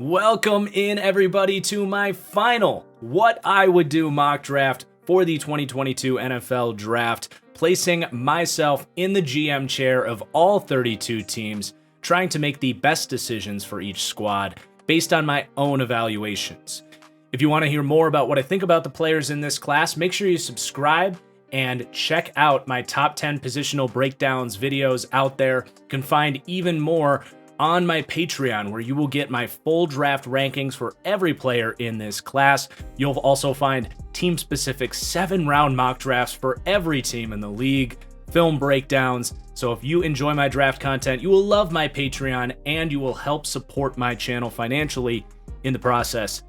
Welcome in, everybody, to my final What I Would Do mock draft for the 2022 NFL Draft, placing myself in the GM chair of all 32 teams, trying to make the best decisions for each squad based on my own evaluations. If you want to hear more about what I think about the players in this class, make sure you subscribe and check out my top 10 positional breakdowns videos out there. You can find even more on my Patreon, where you will get my full draft rankings for every player in this class. You'll also find team-specific 7-round mock drafts for every team in the league, film breakdowns. So if you enjoy my draft content, you will love my Patreon, and you will help support my channel financially in the process.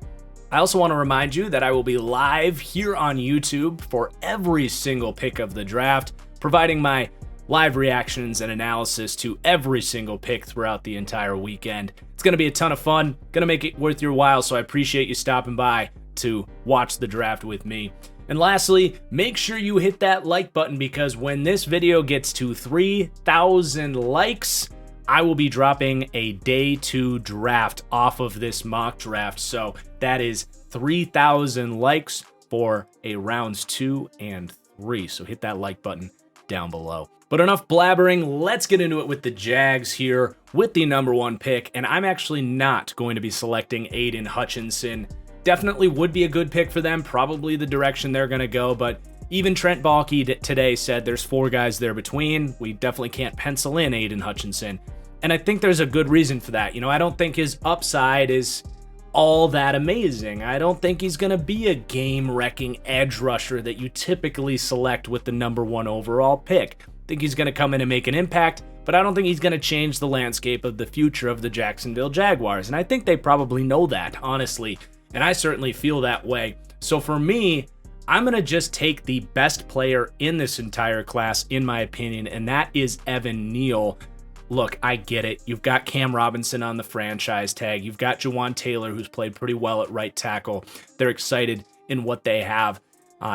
I also want to remind you that I will be live here on YouTube for every single pick of the draft, providing my live reactions and analysis to every single pick throughout the entire weekend. It's going to be a ton of fun, going to make it worth your while, so I appreciate you stopping by to watch the draft with me. And lastly, make sure you hit that like button, because when this video gets to 3,000 likes, I will be dropping a day 2 draft off of this mock draft. So that is 3,000 likes for a rounds 2 and 3. So hit that like button down below. But enough blabbering, let's get into it with the Jags here with the number 1 pick. And I'm actually not going to be selecting Aiden Hutchinson. Definitely would be a good pick for them, probably the direction they're going to go. But even Trent Baalke today said there's 4 guys there between. We definitely can't pencil in Aiden Hutchinson. And I think there's a good reason for that. You know, I don't think his upside is all that amazing. I don't think he's going to be a game-wrecking edge rusher that you typically select with the number 1 overall pick. I think he's going to come in and make an impact, but I don't think he's going to change the landscape of the future of the Jacksonville Jaguars. And I think they probably know that, honestly. And I certainly feel that way. So for me, I'm going to just take the best player in this entire class, in my opinion, and that is Evan Neal. Look, I get it. You've got Cam Robinson on the franchise tag. You've got Jawan Taylor, who's played pretty well at right tackle. They're excited in what they have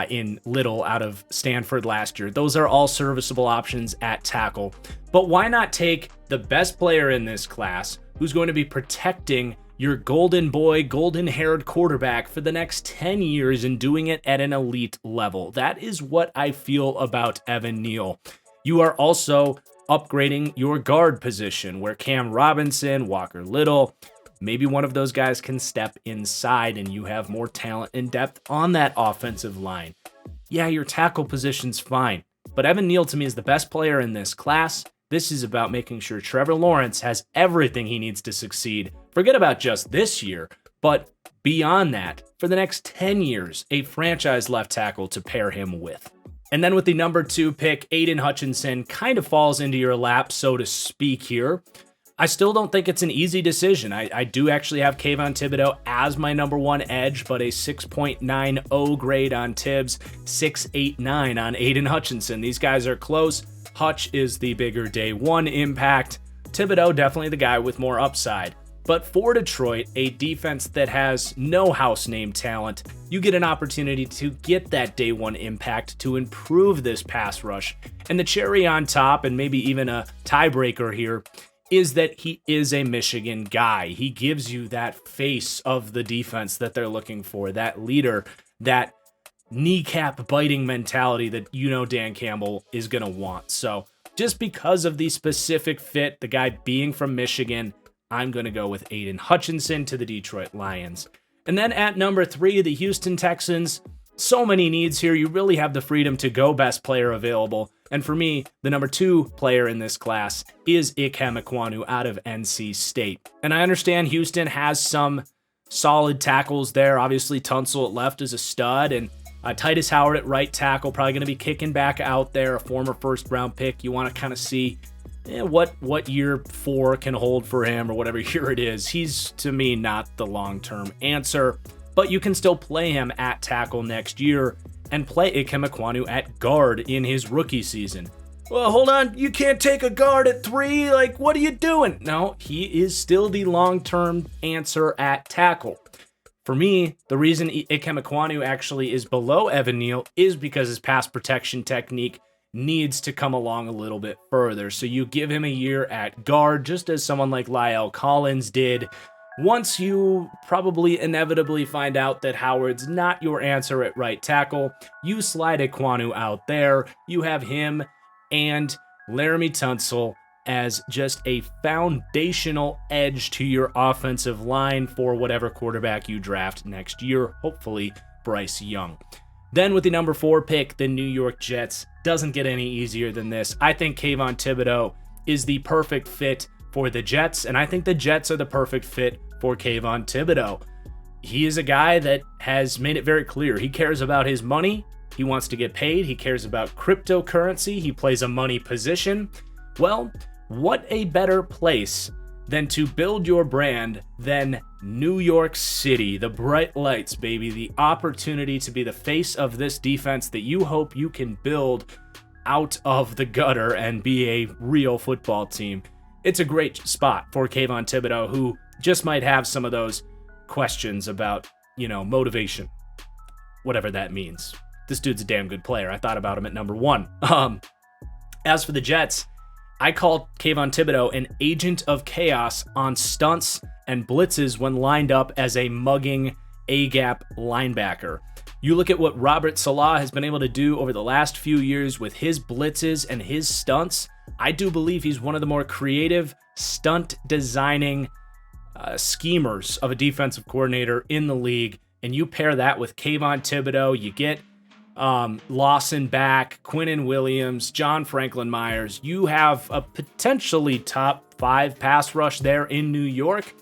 in Little out of Stanford last year. Those are all serviceable options at tackle. But why not take the best player in this class, who's going to be protecting your golden boy, golden-haired quarterback for the next 10 years and doing it at an elite level? That is what I feel about Evan Neal. You are also upgrading your guard position, where Cam Robinson, Walker Little, maybe one of those guys can step inside and you have more talent and depth on that offensive line. Yeah, your tackle position's fine, but Evan Neal to me is the best player in this class. This is about making sure Trevor Lawrence has everything he needs to succeed. Forget about just this year, but beyond that, for the next 10 years, a franchise left tackle to pair him with. And then with the number 2 pick, Aiden Hutchinson kind of falls into your lap, so to speak here. I still don't think it's an easy decision. I do actually have Kayvon Thibodeaux as my number 1 edge, but a 6.90 grade on Tibbs, 6.89 on Aiden Hutchinson. These guys are close. Hutch is the bigger day 1 impact. Thibodeaux definitely the guy with more upside. But for Detroit, a defense that has no house name talent, you get an opportunity to get that day 1 impact to improve this pass rush. And the cherry on top, and maybe even a tiebreaker here, is that he is a Michigan guy. He gives you that face of the defense that they're looking for, that leader, that kneecap biting mentality that you know Dan Campbell is going to want. So just because of the specific fit, the guy being from Michigan, I'm going to go with Aiden Hutchinson to the Detroit Lions. And then at number 3, the Houston Texans. So many needs here. You really have the freedom to go best player available. And for me, the number 2 player in this class is Ikem Ekwonu out of NC State. And I understand Houston has some solid tackles there. Obviously, Tunsil at left is a stud, and Titus Howard at right tackle, probably going to be kicking back out there, a former first-round pick. You want to kind of see what year 4 can hold for him, or whatever year it is. He's, to me, not the long-term answer, but you can still play him at tackle next year and play Ikem Ekwonu at guard in his rookie season. Well, hold on, you can't take a guard at 3? Like, what are you doing? No, he is still the long-term answer at tackle. For me, the reason Ikem Ekwonu actually is below Evan Neal is because his pass protection technique needs to come along a little bit further. So you give him a year at guard, just as someone like La'el Collins did Once you probably inevitably find out that Howard's not your answer at right tackle, you slide Ekwonu out there. You have him and Laramie Tunsil as just a foundational edge to your offensive line for whatever quarterback you draft next year, hopefully Bryce Young. Then with the number 4 pick, the New York Jets. Doesn't get any easier than this. I think Kayvon Thibodeau is the perfect fit for the Jets, and I think the Jets are the perfect fit for Kayvon Thibodeau. He is a guy that has made it very clear. He cares about his money. He wants to get paid. He cares about cryptocurrency. He plays a money position. Well, what a better place than to build your brand than New York City, the bright lights, baby, the opportunity to be the face of this defense that you hope you can build out of the gutter and be a real football team. It's a great spot for Kayvon Thibodeau, who just might have some of those questions about, motivation, whatever that means. This dude's a damn good player. I thought about him at number 1. As for the Jets, I called Kayvon Thibodeau an agent of chaos on stunts and blitzes when lined up as a mugging A-gap linebacker. You look at what Robert Saleh has been able to do over the last few years with his blitzes and his stunts. I do believe he's one of the more creative stunt designing schemers of a defensive coordinator in the league. And you pair that with Kayvon Thibodeau, you get Lawson back, Quinnen Williams, John Franklin Myers. You have a potentially top 5 pass rush there in New York,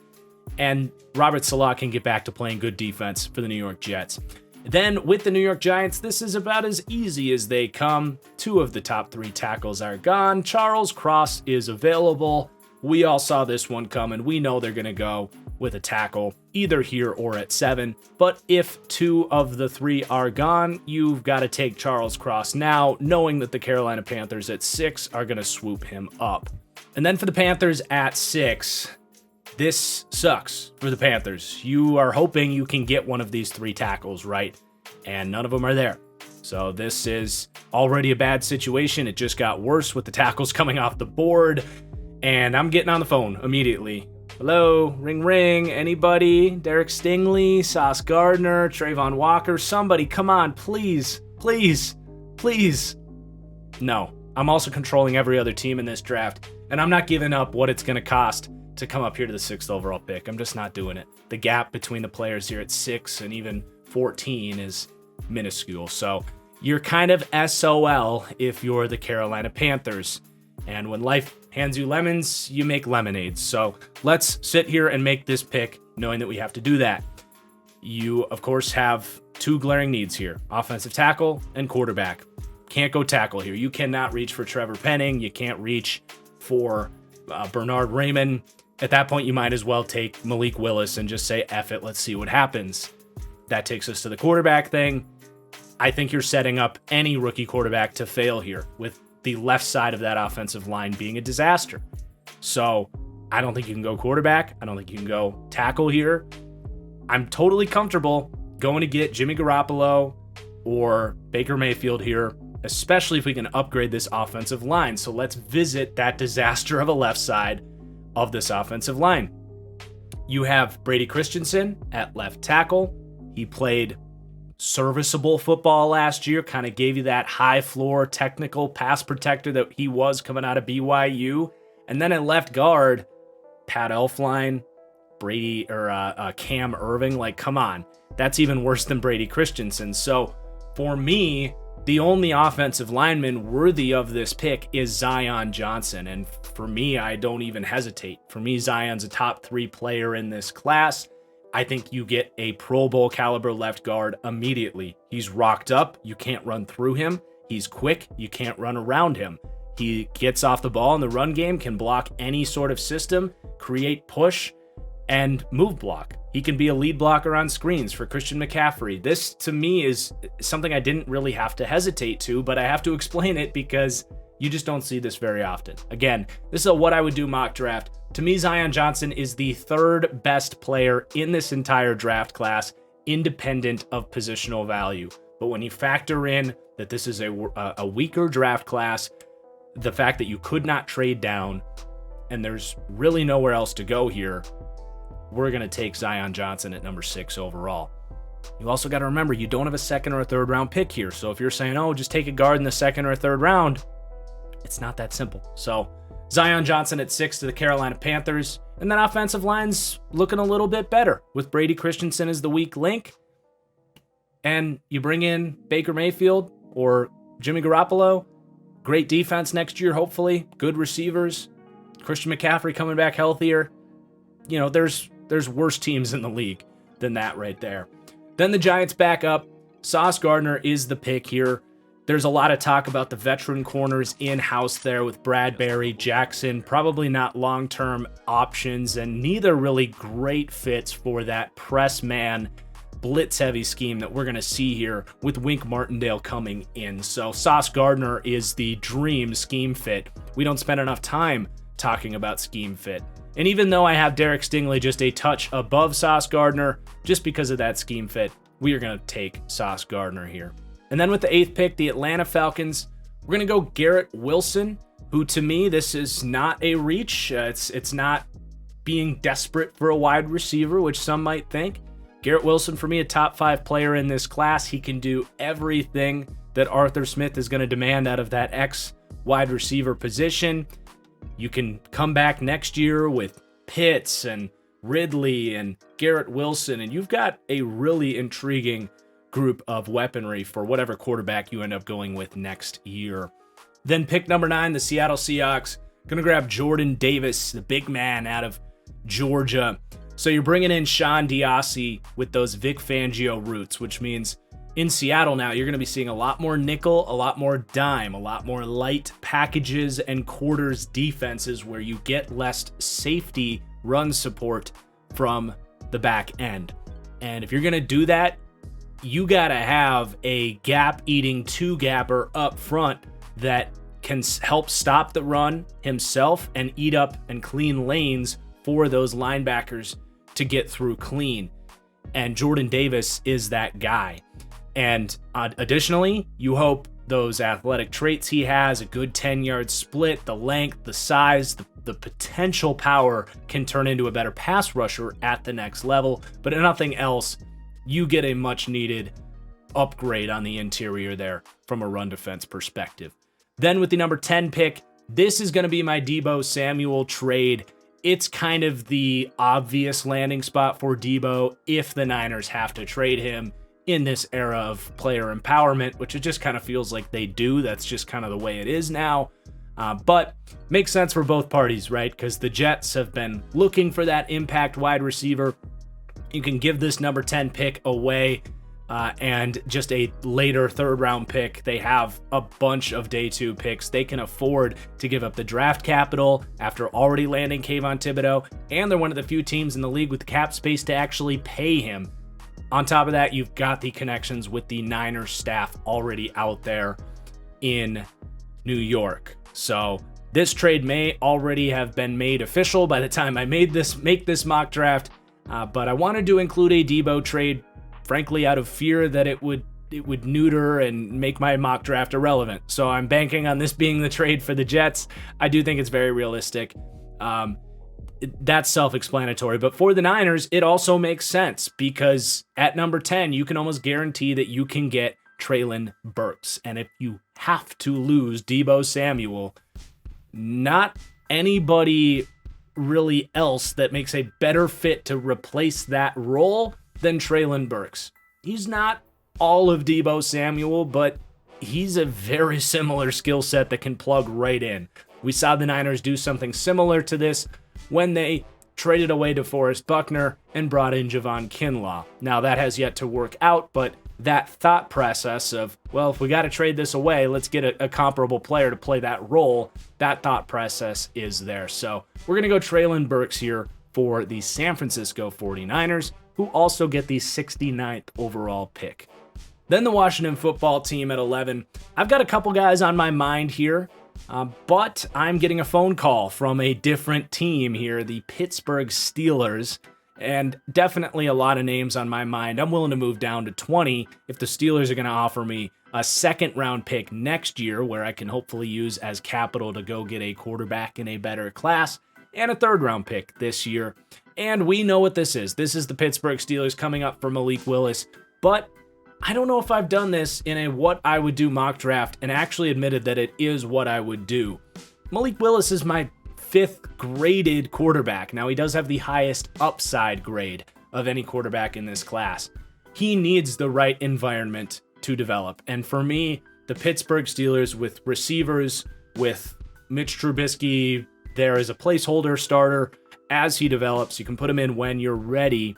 and Robert Saleh can get back to playing good defense for the New York Jets. Then with the New York Giants, this is about as easy as they come. 2 of the top 3 tackles are gone. Charles Cross is available. We all saw this one coming. We know they're going to go with a tackle either here or at 7. But if 2 of the 3 are gone, you've got to take Charles Cross now, knowing that the Carolina Panthers at 6 are going to swoop him up. And then for the Panthers at 6, this sucks for the Panthers. You are hoping you can get one of these 3 tackles, right? And none of them are there. So this is already a bad situation. It just got worse with the tackles coming off the board. And I'm getting on the phone immediately. Hello, ring ring, anybody? Derek Stingley, Sauce Gardner, Trayvon Walker, somebody, come on, please, please, please. No, I'm also controlling every other team in this draft, and I'm not giving up what it's going to cost to come up here to the 6th overall pick. I'm just not doing it. The gap between the players here at 6 and even 14 is minuscule, so you're kind of SOL if you're the Carolina Panthers. And when life hands you lemons, you make lemonades. So let's sit here and make this pick knowing that we have to do that. You, of course, have 2 glaring needs here, offensive tackle and quarterback. Can't go tackle here. You cannot reach for Trevor Penning. You can't reach for Bernard Raymond. At that point, you might as well take Malik Willis and just say, F it, let's see what happens. That takes us to the quarterback thing. I think you're setting up any rookie quarterback to fail here with the left side of that offensive line being a disaster. So I don't think you can go quarterback. I don't think you can go tackle here. I'm totally comfortable going to get Jimmy Garoppolo or Baker Mayfield here, especially if we can upgrade this offensive line. So let's visit that disaster of a left side of this offensive line. You have Brady Christensen at left tackle. He played serviceable football last year, kind of gave you that high floor technical pass protector that he was coming out of BYU. And then at left guard, Pat Elflein, Brady or Cam Irving, like, come on, that's even worse than Brady Christensen. So for me, the only offensive lineman worthy of this pick is Zion Johnson. And for me, I don't even hesitate. For me, Zion's a top 3 player in this class. I think you get a Pro Bowl caliber left guard immediately. He's rocked up. You can't run through him. He's quick. You can't run around him. He gets off the ball in the run game, can block any sort of system, create push, and move block. He can be a lead blocker on screens for Christian McCaffrey. This, to me, is something I didn't really have to hesitate to, but I have to explain it because you just don't see this very often. Again, this is a what I would do mock draft. To me, Zion Johnson is the 3rd best player in this entire draft class, independent of positional value. But when you factor in that this is a weaker draft class, the fact that you could not trade down, and there's really nowhere else to go here, we're going to take Zion Johnson at number 6 overall. You also got to remember, you don't have a second or a third round pick here. So if you're saying, oh, just take a guard in the second or third round, it's not that simple. So Zion Johnson at 6 to the Carolina Panthers. And then offensive line's looking a little bit better with Brady Christensen as the weak link. And you bring in Baker Mayfield or Jimmy Garoppolo. Great defense next year, hopefully. Good receivers. Christian McCaffrey coming back healthier. You know, there's worse teams in the league than that right there. Then the Giants back up. Sauce Gardner is the pick here. There's a lot of talk about the veteran corners in-house there with Bradbury, Jackson, probably not long-term options, and neither really great fits for that press man blitz-heavy scheme that we're going to see here with Wink Martindale coming in. So Sauce Gardner is the dream scheme fit. We don't spend enough time talking about scheme fit. And even though I have Derek Stingley just a touch above Sauce Gardner, just because of that scheme fit, we are going to take Sauce Gardner here. And then with the 8th pick, the Atlanta Falcons, we're going to go Garrett Wilson, who to me, this is not a reach. It's not being desperate for a wide receiver, which some might think. Garrett Wilson, for me, a top 5 player in this class. He can do everything that Arthur Smith is going to demand out of that X wide receiver position. You can come back next year with Pitts and Ridley and Garrett Wilson, and you've got a really intriguing group of weaponry for whatever quarterback you end up going with next year. Then pick number 9, the Seattle Seahawks. Going to grab Jordan Davis, the big man out of Georgia. So you're bringing in Sean Diassi with those Vic Fangio roots, which means in Seattle now, you're going to be seeing a lot more nickel, a lot more dime, a lot more light packages and quarters defenses where you get less safety run support from the back end. And if you're going to do that, you got to have a gap-eating two-gapper up front that can help stop the run himself and eat up and clean lanes for those linebackers to get through clean. And Jordan Davis is that guy. And additionally, you hope those athletic traits he has, a good 10-yard split, the length, the size, the potential power can turn into a better pass rusher at the next level. But if nothing else, you get a much-needed upgrade on the interior there from a run defense perspective. Then with the number 10 pick, this is going to be my Deebo Samuel trade. It's kind of the obvious landing spot for Deebo if the Niners have to trade him in this era of player empowerment, which it just kind of feels like they do. That's just kind of the way it is now. But makes sense for both parties, right? Because the Jets have been looking for that impact wide receiver. You can give this number 10 pick away and just a later third round pick. They have a bunch of day 2 picks. They can afford to give up the draft capital after already landing Kayvon Thibodeau, and they're one of the few teams in the league with cap space to actually pay him. On top of that, you've got the connections with the Niners staff already out there in New York. So this trade may already have been made official by the time I make this mock draft, but I wanted to include a Deebo trade, frankly, out of fear that it would neuter and make my mock draft irrelevant. So I'm banking on this being the trade for the Jets. I do think it's very realistic. That's self-explanatory. But for the Niners, it also makes sense because at number 10, you can almost guarantee that you can get Treylon Burks. And if you have to lose Deebo Samuel, not anybody really else that makes a better fit to replace that role than Treylon Burks. He's not all of Deebo Samuel, but he's a very similar skill set that can plug right in. We saw the Niners do something similar to this when they traded away DeForest Buckner and brought in Javon Kinlaw. Now, that has yet to work out, but that thought process of, well, if we got to trade this away, let's get a comparable player to play that role, that thought process is there. So we're going to go Treylon Burks here for the San Francisco 49ers, who also get the 69th overall pick. Then the Washington football team at 11. I've got a couple guys on my mind here. But I'm getting a phone call from a different team here, the Pittsburgh Steelers, and definitely a lot of names on my mind. I'm willing to move down to 20 if the Steelers are going to offer me a second-round pick next year, where I can hopefully use as capital to go get a quarterback in a better class, and a third-round pick this year. And we know what this is. This is the Pittsburgh Steelers coming up for Malik Willis. But I don't know if I've done this in a what I would do mock draft and actually admitted that it is what I would do. Malik Willis is my 5th graded quarterback. Now, he does have the highest upside grade of any quarterback in this class. He needs the right environment to develop. And for me, the Pittsburgh Steelers with receivers, with Mitch Trubisky there as a placeholder starter as he develops, you can put him in when you're ready.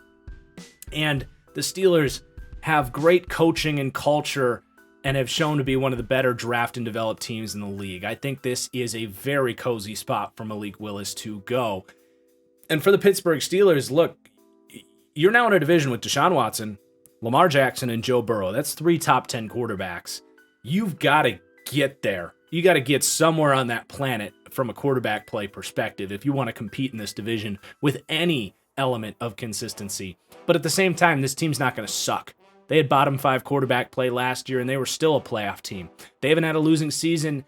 And the Steelers have great coaching and culture and have shown to be one of the better draft and develop teams in the league. I think this is a very cozy spot for Malik Willis to go. And for the Pittsburgh Steelers, look, you're now in a division with Deshaun Watson, Lamar Jackson, and Joe Burrow. That's 3 top 10 quarterbacks. You've got to get there. You got to get somewhere on that planet from a quarterback play perspective if you want to compete in this division with any element of consistency. But at the same time, this team's not going to suck. They had bottom 5 quarterback play last year, and they were still a playoff team. They haven't had a losing season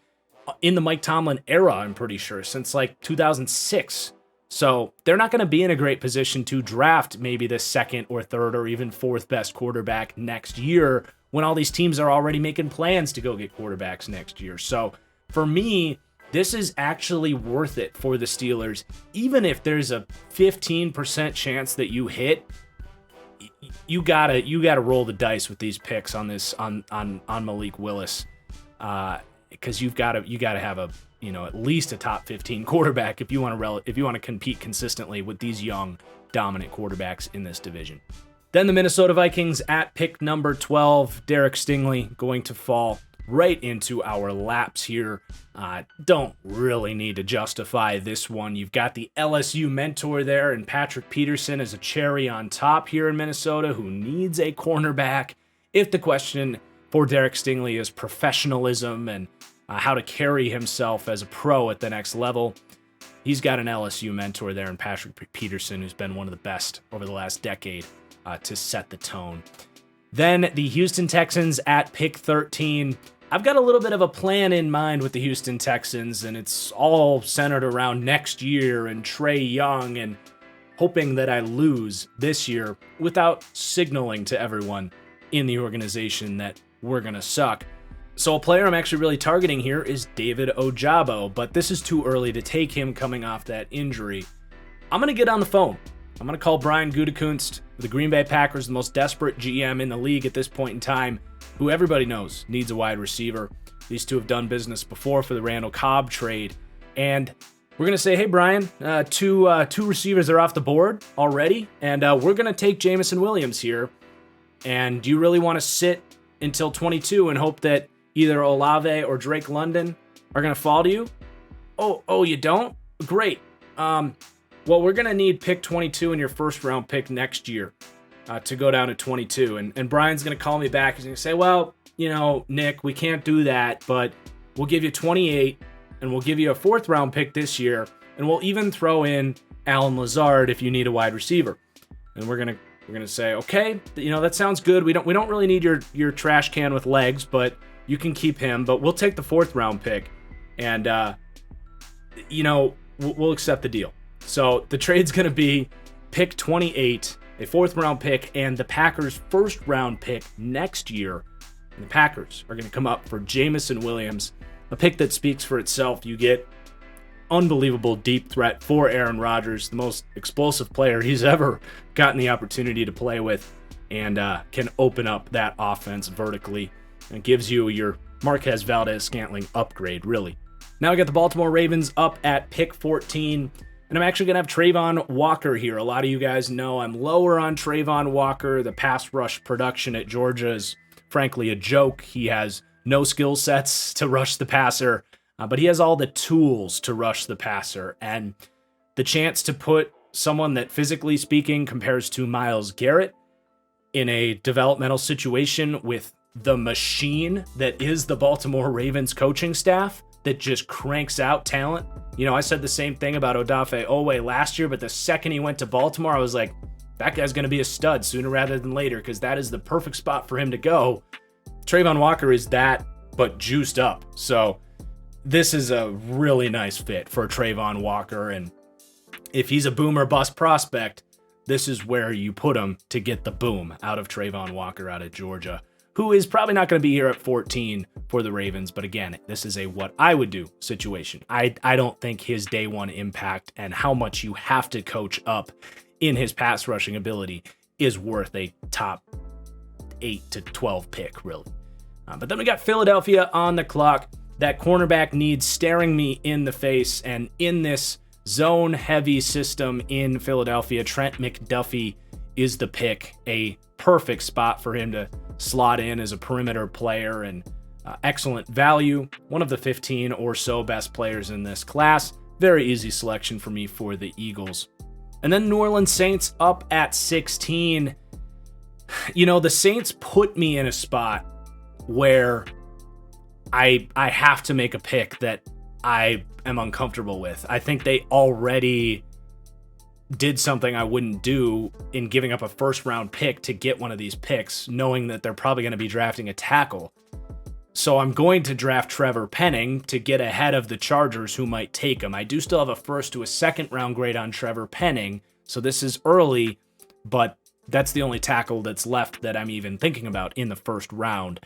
in the Mike Tomlin era, I'm pretty sure, since like 2006. So they're not going to be in a great position to draft maybe the 2nd or 3rd or even 4th best quarterback next year when all these teams are already making plans to go get quarterbacks next year. So for me, this is actually worth it for the Steelers. Even if there's a 15% chance that you hit, you gotta roll the dice with these picks on Malik Willis, because you gotta have at least a top 15 quarterback if you want to compete consistently with these young dominant quarterbacks in this division. Then the Minnesota Vikings at pick number 12, Derek Stingley going to fall right into our laps here. Don't really need to justify this one. You've got the LSU mentor there and Patrick Peterson as a cherry on top here in Minnesota who needs a cornerback. If the question for Derek Stingley is professionalism and how to carry himself as a pro at the next level, he's got an LSU mentor there in Patrick Peterson who's been one of the best over the last decade to set the tone. Then the Houston Texans at pick 13. I've got a little bit of a plan in mind with the Houston Texans, and it's all centered around next year and Trey Young and hoping that I lose this year without signaling to everyone in the organization that we're going to suck. So a player I'm actually really targeting here is David Ojabo, but this is too early to take him coming off that injury. I'm going to get on the phone. I'm going to call Brian Gutekunst, the Green Bay Packers, the most desperate GM in the league at this point in time, who everybody knows needs a wide receiver. These two have done business before for the Randall Cobb trade. And we're going to say, hey, Brian, two receivers are off the board already, and we're going to take Jameson Williams here. And do you really want to sit until 22 and hope that either Olave or Drake London are going to fall to you? Oh, you don't? Great. Well, we're going to need pick 22 in your first round pick next year to go down to 22. And Brian's going to call me back. He's going to say, well, Nick, we can't do that, but we'll give you 28 and we'll give you a 4th round pick this year. And we'll even throw in Alan Lazard if you need a wide receiver. And we're going to say, okay, that sounds good. We don't really need your trash can with legs, but you can keep him, but we'll take the 4th round pick and, we'll accept the deal. So the trade's going to be pick 28, a 4th round pick, and the Packers' 1st round pick next year. And the Packers are going to come up for Jameson Williams, a pick that speaks for itself. You get unbelievable deep threat for Aaron Rodgers, the most explosive player he's ever gotten the opportunity to play with, and can open up that offense vertically. And it gives you your Marquez Valdez-Scantling upgrade, really. Now we got the Baltimore Ravens up at pick 14. And I'm actually going to have Travon Walker here. A lot of you guys know I'm lower on Travon Walker. The pass rush production at Georgia is frankly a joke. He has no skill sets to rush the passer, but he has all the tools to rush the passer. And the chance to put someone that physically speaking compares to Myles Garrett in a developmental situation with the machine that is the Baltimore Ravens coaching staff that just cranks out talent. I said the same thing about Odafe Oweh last year, but the second he went to Baltimore, I was like, that guy's going to be a stud sooner rather than later because that is the perfect spot for him to go. Travon Walker is that, but juiced up. So this is a really nice fit for Travon Walker, and if he's a boom or bust prospect, this is where you put him to get the boom out of Trayvon Walker out of Georgia, who is probably not going to be here at 14 for the Ravens. But again, this is a what I would do situation. I don't think his day one impact and how much you have to coach up in his pass rushing ability is worth a top 8 to 12 pick, really. But then we got Philadelphia on the clock. That cornerback need staring me in the face, and in this zone-heavy system in Philadelphia, Trent McDuffie is the pick. A perfect spot for him to slot in as a perimeter player, and excellent value. One of the 15 or so best players in this class. Very easy selection for me for the Eagles. And then New Orleans Saints up at 16. You know, the Saints put me in a spot where I have to make a pick that I am uncomfortable with. I think they already did something I wouldn't do in giving up a first round pick to get one of these picks, knowing that they're probably going to be drafting a tackle. So I'm going to draft Trevor Penning to get ahead of the Chargers, who might take him. I do still have a first to a second round grade on Trevor Penning, so this is early, but that's the only tackle that's left that I'm even thinking about in the first round.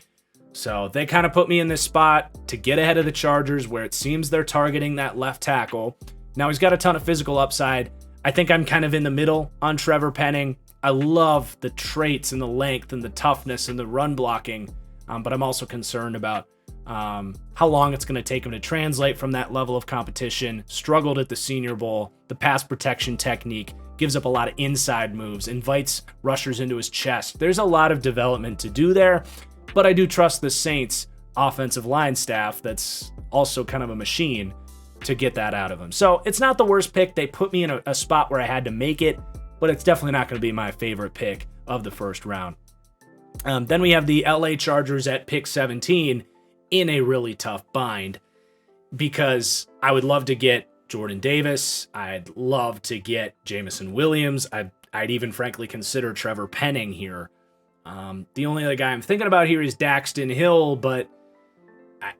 So they kind of put me in this spot to get ahead of the Chargers, where it seems they're targeting that left tackle. Now, he's got a ton of physical upside. I think I'm kind of in the middle on Trevor Penning. I love the traits and the length and the toughness and the run blocking, but I'm also concerned about how long it's going to take him to translate from that level of competition. Struggled at the Senior Bowl. The pass protection technique gives up a lot of inside moves, invites rushers into his chest. There's a lot of development to do there, but I do trust the Saints offensive line staff that's also kind of a machine to get that out of him. So it's not the worst pick. They put me in a spot where I had to make it, but it's definitely not going to be my favorite pick of the first round. Then we have the LA Chargers at pick 17 in a really tough bind, because I would love to get Jordan Davis. I'd love to get Jamison Williams. I'd even frankly consider Trevor Penning here. The only other guy I'm thinking about here is Daxton Hill, but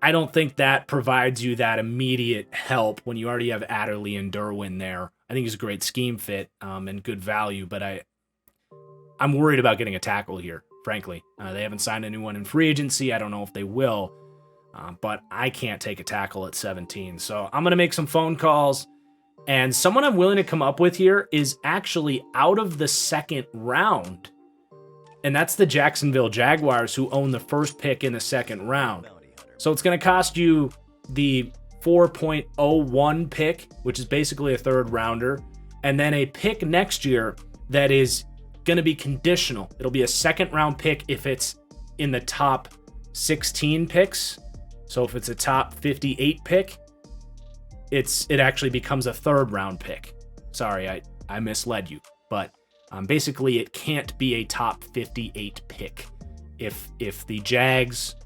I don't think that provides you that immediate help when you already have Adderley and Derwin there. I think he's a great scheme fit and good value, but I'm worried about getting a tackle here, frankly. They haven't signed anyone in free agency. I don't know if they will, but I can't take a tackle at 17. So I'm going to make some phone calls, and someone I'm willing to come up with here is actually out of the second round. And that's the Jacksonville Jaguars, who own the first pick in the second round. So it's going to cost you the 4.01 pick, which is basically a third rounder, and then a pick next year that is going to be conditional. It'll be a second round pick if it's in the top 16 picks. So if it's a top 58 pick, it actually becomes a third round pick. Sorry, I misled you, but basically, it can't be a top 58 pick. If the Jags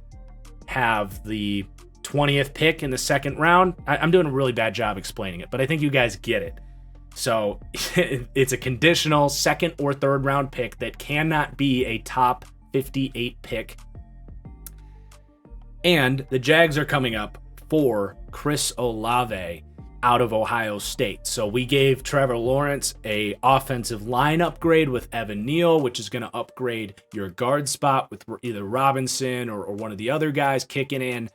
have the 20th pick in the second round, I'm doing a really bad job explaining it, but I think you guys get it. So it's a conditional second or third round pick that cannot be a top 58 pick. And the Jags are coming up for Chris Olave out of Ohio State. So we gave Trevor Lawrence a offensive line upgrade with Evan Neal, which is going to upgrade your guard spot with either Robinson or one of the other guys kicking in.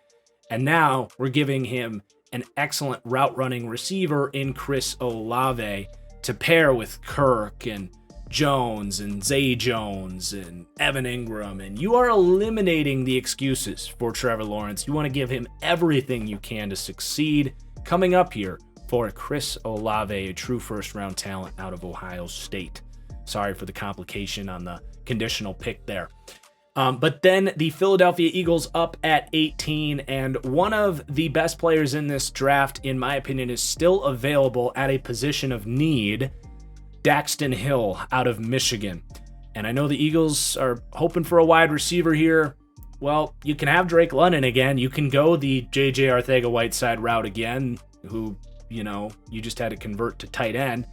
And now we're giving him an excellent route running receiver in Chris Olave to pair with Kirk and Jones and Zay Jones and Evan Ingram. And you are eliminating the excuses for Trevor Lawrence. You want to give him everything you can to succeed. Coming up here for Chris Olave, a true first-round talent out of Ohio State. Sorry for the complication on the conditional pick there. But then the Philadelphia Eagles up at 18, and one of the best players in this draft, in my opinion, is still available at a position of need, Daxton Hill out of Michigan. And I know the Eagles are hoping for a wide receiver here. Well, you can have Drake London again. You can go the J.J. Arcega-Whiteside route again, who, you just had to convert to tight end.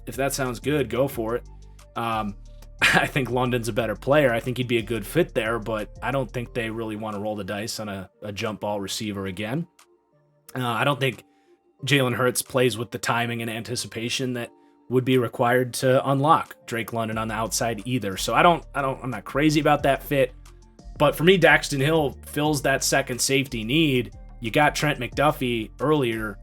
If that sounds good, go for it. I think London's a better player. I think he'd be a good fit there, but I don't think they really want to roll the dice on a jump ball receiver again. I don't think Jalen Hurts plays with the timing and anticipation that would be required to unlock Drake London on the outside either. So I'm not crazy about that fit. But for me, Daxton Hill fills that second safety need. You got Trent McDuffie earlier.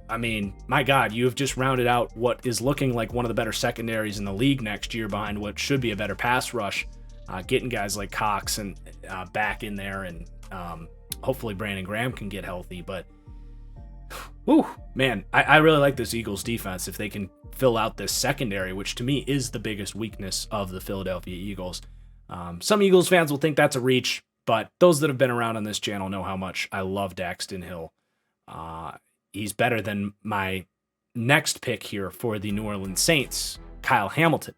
I mean, my God, you have just rounded out what is looking like one of the better secondaries in the league next year behind what should be a better pass rush. Getting guys like Cox and back in there, and hopefully Brandon Graham can get healthy. But, whew, man, I really like this Eagles defense if they can fill out this secondary, which to me is the biggest weakness of the Philadelphia Eagles. Some Eagles fans will think that's a reach, but those that have been around on this channel know how much I love Daxton Hill. He's better than my next pick here for the New Orleans Saints, Kyle Hamilton,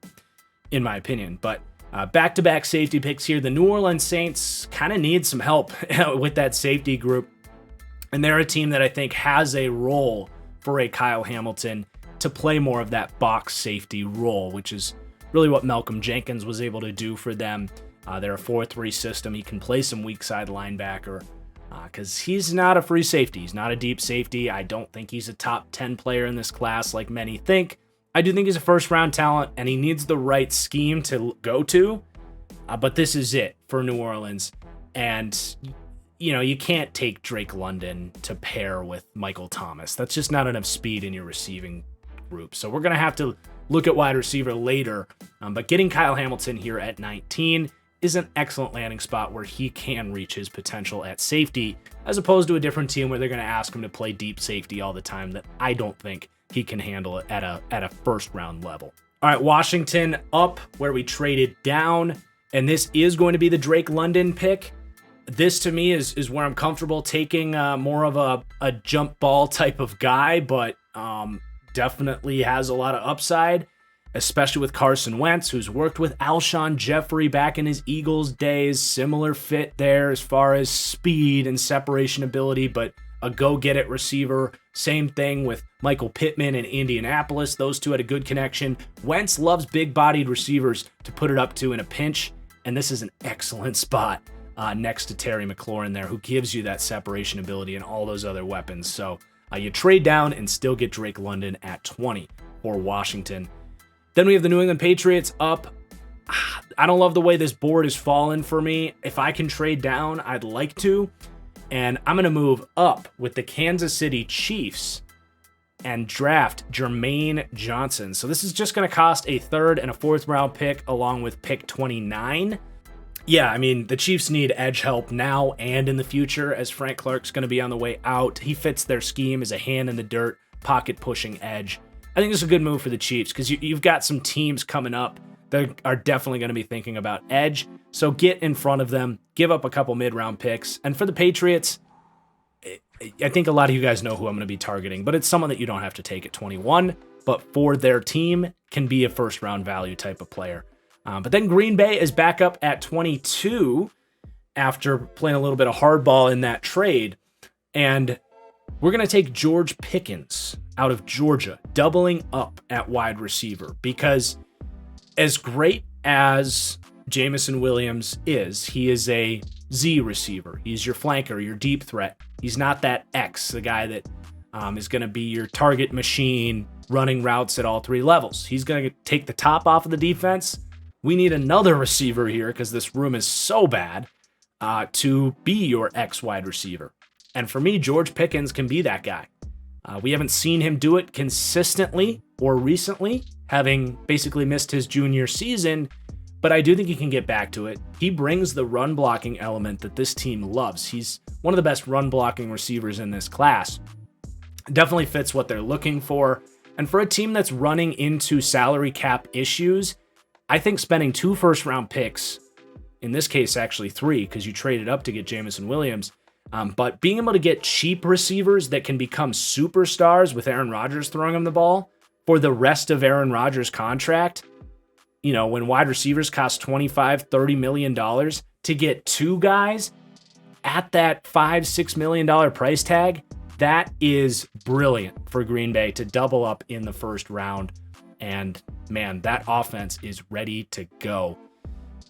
in my opinion. But back-to-back safety picks here. The New Orleans Saints kind of need some help with that safety group. And they're a team that I think has a role for a Kyle Hamilton to play more of that box safety role, which is really what Malcolm Jenkins was able to do for them. They're a 4-3 system. He can play some weak side linebacker because he's not a free safety. He's not a deep safety. I don't think he's a top 10 player in this class like many think. I do think he's a first-round talent, and he needs the right scheme to go to. But this is it for New Orleans. And, you know, you can't take Drake London to pair with Michael Thomas. That's just not enough speed in your receiving group. So we're going to have to look at wide receiver later. But getting Kyle Hamilton here at 19 is an excellent landing spot where he can reach his potential at safety, as opposed to a different team where they're going to ask him to play deep safety all the time that I don't think he can handle it at a first round level. All right, Washington up where we traded down, and this is going to be the Drake London pick. This to me is where I'm comfortable taking more of a jump ball type of guy, but definitely has a lot of upside, especially with Carson Wentz, who's worked with Alshon Jeffrey back in his Eagles days. Similar fit there as far as speed and separation ability, but a go-get-it receiver. Same thing with Michael Pittman in Indianapolis. Those two had a good connection. Wentz loves big-bodied receivers to put it up to in a pinch, and this is an excellent spot next to Terry McLaurin there, who gives you that separation ability and all those other weapons. So you trade down and still get Drake London at 20 for Washington. Then we have the New England Patriots up. I don't love the way this board is falling for me. If I can trade down, I'd like to. And I'm going to move up with the Kansas City Chiefs and draft Jermaine Johnson. So this is just going to cost a third and a fourth round pick along with pick 29. Yeah, I mean, the Chiefs need edge help now and in the future, as Frank Clark's going to be on the way out. He fits their scheme as a hand in the dirt, pocket pushing edge. I think this is a good move for the Chiefs because you've got some teams coming up that are definitely going to be thinking about edge. So get in front of them, give up a couple mid-round picks. And for the Patriots, I think a lot of you guys know who I'm going to be targeting, but it's someone that you don't have to take at 21, but for their team can be a first-round value type of player. But then Green Bay is back up at 22 after playing a little bit of hardball in that trade. And we're going to take George Pickens out of Georgia, doubling up at wide receiver, because as great as Jameson Williams is, he is a Z receiver. He's your flanker, your deep threat. He's not that X, the guy that is going to be your target machine running routes at all three levels. He's going to take the top off of the defense. We need another receiver here because this room is so bad to be your X wide receiver. And for me, George Pickens can be that guy. We haven't seen him do it consistently or recently, having basically missed his junior season, but I do think he can get back to it. He brings the run blocking element that this team loves. He's one of the best run blocking receivers in this class. Definitely fits what they're looking for. And for a team that's running into salary cap issues, I think spending 2 first-round picks, in this case actually 3 because you traded up to get Jameson Williams, but being able to get cheap receivers that can become superstars with Aaron Rodgers throwing them the ball for the rest of Aaron Rodgers' contract, you know, when wide receivers cost $25-30 million to get 2 guys at that $5-6 million price tag, that is brilliant for Green Bay to double up in the first round. And man, that offense is ready to go.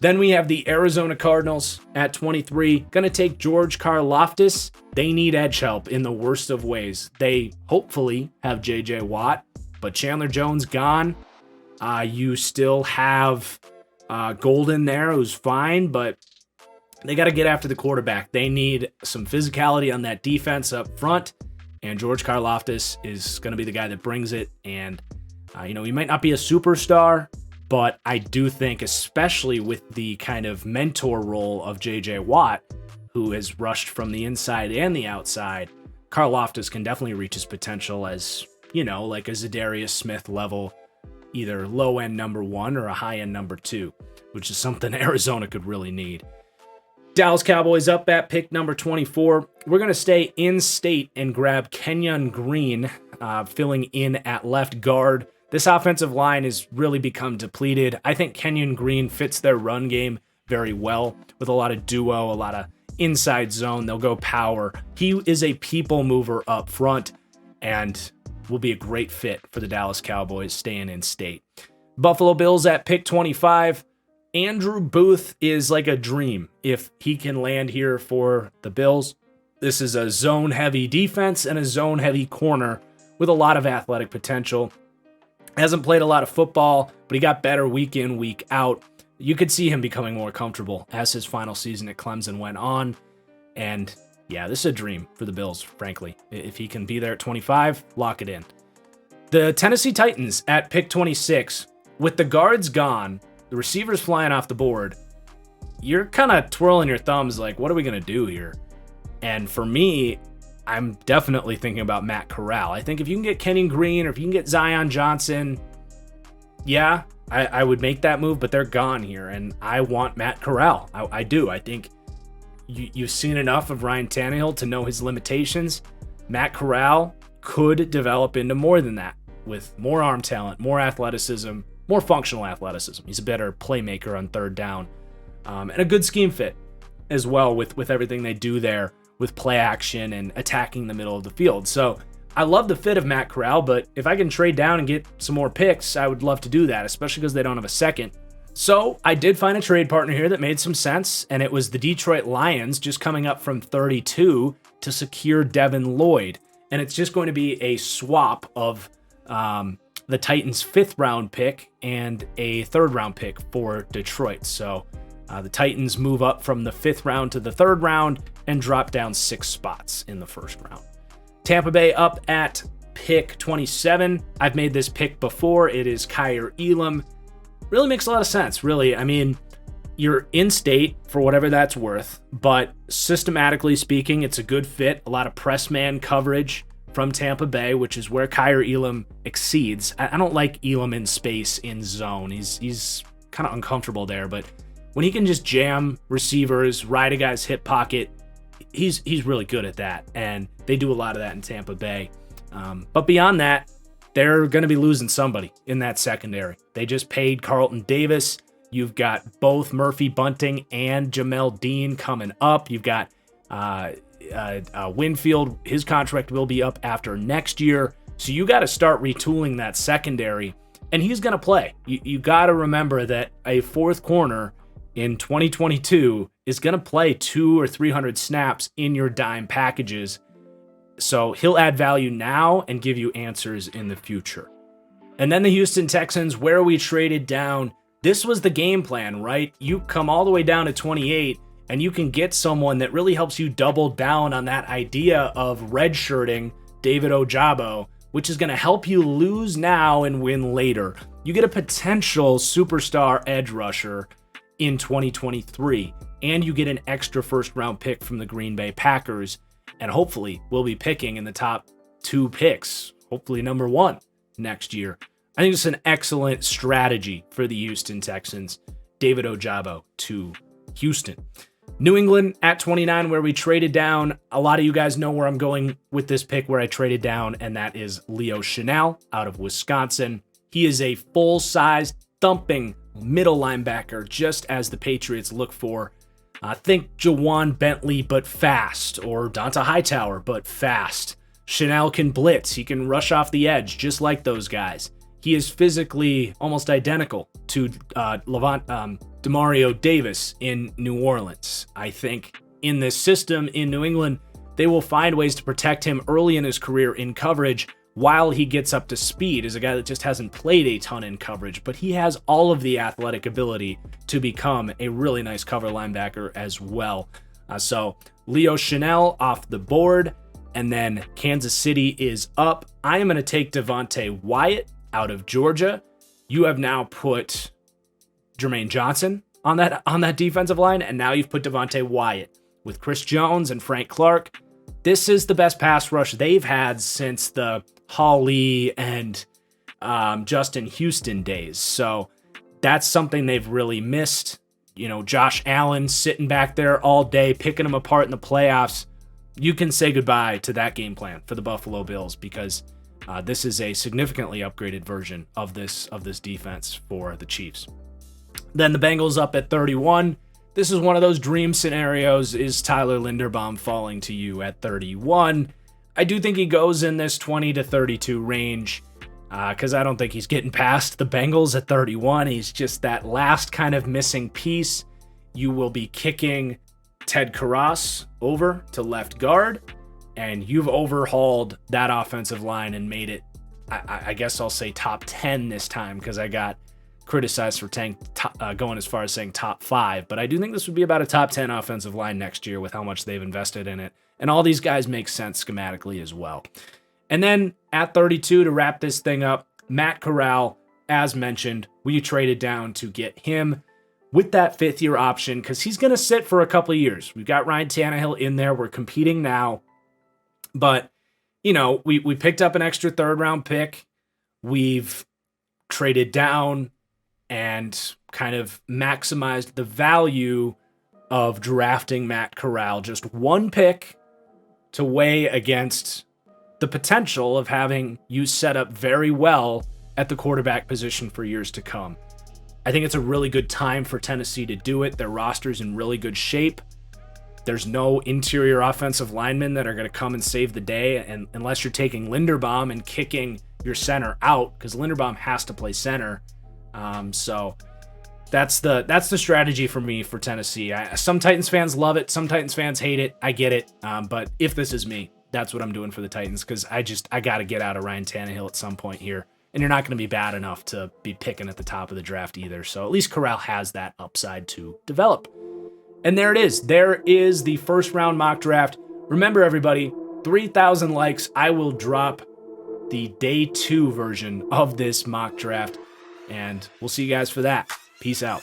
Then we have the Arizona Cardinals at 23, going to take George Karlaftis. They need edge help in the worst of ways. They hopefully have J.J. Watt, But Chandler Jones gone. You still have Golden there, who's fine, but they got to get after the quarterback. They need some physicality on that defense up front, and George Karlaftis is going to be the guy that brings it. And, he might not be a superstar, but I do think, especially with the kind of mentor role of J.J. Watt, who has rushed from the inside and the outside, Karlaftis can definitely reach his potential as, like a Zadarius Smith level, either low-end number 1 or a high-end number 2, which is something Arizona could really need. Dallas Cowboys up at pick number 24. We're going to stay in state and grab Kenyon Green, filling in at left guard. This offensive line has really become depleted. I think Kenyon Green fits their run game very well with a lot of duo, a lot of inside zone. They'll go power. He is a people mover up front and will be a great fit for the Dallas Cowboys staying in state. Buffalo Bills at pick 25. Andrew Booth is like a dream if he can land here for the Bills. This is a zone-heavy defense and a zone-heavy corner with a lot of athletic potential. Hasn't played a lot of football, but he got better week in, week out. You could see him becoming more comfortable as his final season at Clemson went on. And yeah, this is a dream for the Bills, frankly. If he can be there at 25, lock it in. The Tennessee Titans at pick 26. With the guards gone, the receivers flying off the board, you're kind of twirling your thumbs like, what are we going to do here? And for me, I'm definitely thinking about Matt Corral. I think if you can get Kenyon Green or if you can get Zion Johnson, yeah, I would make that move, but they're gone here, and I want Matt Corral. I do. I think you've seen enough of Ryan Tannehill to know his limitations. Matt Corral could develop into more than that with more arm talent, more athleticism, more functional athleticism. He's a better playmaker on third down, and a good scheme fit as well with everything they do there with play action and attacking the middle of the field. So I love the fit of Matt Corral, but if I can trade down and get some more picks, I would love to do that, especially because they don't have a second. So I did find a trade partner here that made some sense, and it was the Detroit Lions just coming up from 32 to secure Devin Lloyd. And it's just going to be a swap of the Titans' 5th round pick and a 3rd round pick for Detroit. So the Titans move up from the 5th round to the 3rd round and drop down 6 spots in the 1st round. Tampa Bay up at pick 27. I've made this pick before. It is Kaiir Elam. Really makes a lot of sense, really. I mean, you're in state for whatever that's worth, but systematically speaking, it's a good fit. A lot of press man coverage from Tampa Bay, which is where Kaiir Elam exceeds. I don't like Elam in space, in zone. He's kind of uncomfortable there, but when he can just jam receivers, ride a guy's hip pocket, he's really good at that, and they do a lot of that in Tampa Bay. But beyond that, they're going to be losing somebody in that secondary. They just paid Carlton Davis. You've got both Murphy Bunting and Jamel Dean coming up. You've got Winfield. His contract will be up after next year. So you got to start retooling that secondary, and he's going to play. You got to remember that a 4th corner in 2022 is going to play 200 or 300 snaps in your dime packages. So he'll add value now and give you answers in the future. And then the Houston Texans, where we traded down. This was the game plan, right? You come all the way down to 28, and you can get someone that really helps you double down on that idea of redshirting David Ojabo, which is going to help you lose now and win later. You get a potential superstar edge rusher in 2023, and you get an extra 1st round pick from the Green Bay Packers, and hopefully we'll be picking in the top 2 picks, hopefully number 1 next year. I think it's an excellent strategy for the Houston Texans. David Ojabo to Houston. New England at 29, where we traded down. A lot of you guys know where I'm going with this pick, where I traded down, and that is Leo Chenal out of Wisconsin. He is a full-size, thumping middle linebacker, just as the Patriots look for. Think Jawan Bentley, but fast, or Donta Hightower, but fast. Chenal can blitz. He can rush off the edge, just like those guys. He is physically almost identical to Demario Davis in New Orleans. I think in this system in New England, they will find ways to protect him early in his career in coverage while he gets up to speed, is a guy that just hasn't played a ton in coverage, but he has all of the athletic ability to become a really nice cover linebacker as well. So Leo Chanel off the board, and then Kansas City is up. I am going to take Devontae Wyatt out of Georgia. You have now put Jermaine Johnson on that defensive line, and now you've put Devontae Wyatt with Chris Jones and Frank Clark. This is the best pass rush they've had since the Hawley and Justin Houston days. So that's something they've really missed. You know, Josh Allen sitting back there all day, picking them apart in the playoffs. You can say goodbye to that game plan for the Buffalo Bills, because this is a significantly upgraded version of this defense for the Chiefs. Then the Bengals up at 31. This is one of those dream scenarios. Is Tyler Linderbaum falling to you at 31? I do think he goes in this 20 to 32 range, because I don't think he's getting past the Bengals at 31. He's just that last kind of missing piece. You will be kicking Ted Karras over to left guard, and you've overhauled that offensive line and made it, I guess I'll say top 10 this time, because I got criticized for going as far as saying top 5, but I do think this would be about a top 10 offensive line next year with how much they've invested in it. And all these guys make sense schematically as well. And then at 32, to wrap this thing up, Matt Corral, as mentioned, we traded down to get him with that 5th-year option, because he's going to sit for a couple of years. We've got Ryan Tannehill in there. We're competing now. But, you know, we picked up an extra 3rd-round pick. We've traded down and kind of maximized the value of drafting Matt Corral. Just one pick to weigh against the potential of having you set up very well at the quarterback position for years to come. I think it's a really good time for Tennessee to do it. Their roster's in really good shape. There's no interior offensive linemen that are going to come and save the day, and unless you're taking Linderbaum and kicking your center out, because Linderbaum has to play center. So that's the strategy for me for Tennessee. Some Titans fans love it. Some Titans fans hate it. I get it. But if this is me, that's what I'm doing for the Titans, because I got to get out of Ryan Tannehill at some point here. And you're not going to be bad enough to be picking at the top of the draft either. So at least Corral has that upside to develop. And there it is. There is the 1st-round mock draft. Remember, everybody, 3,000 likes. I will drop the day 2 version of this mock draft. And we'll see you guys for that. Peace out.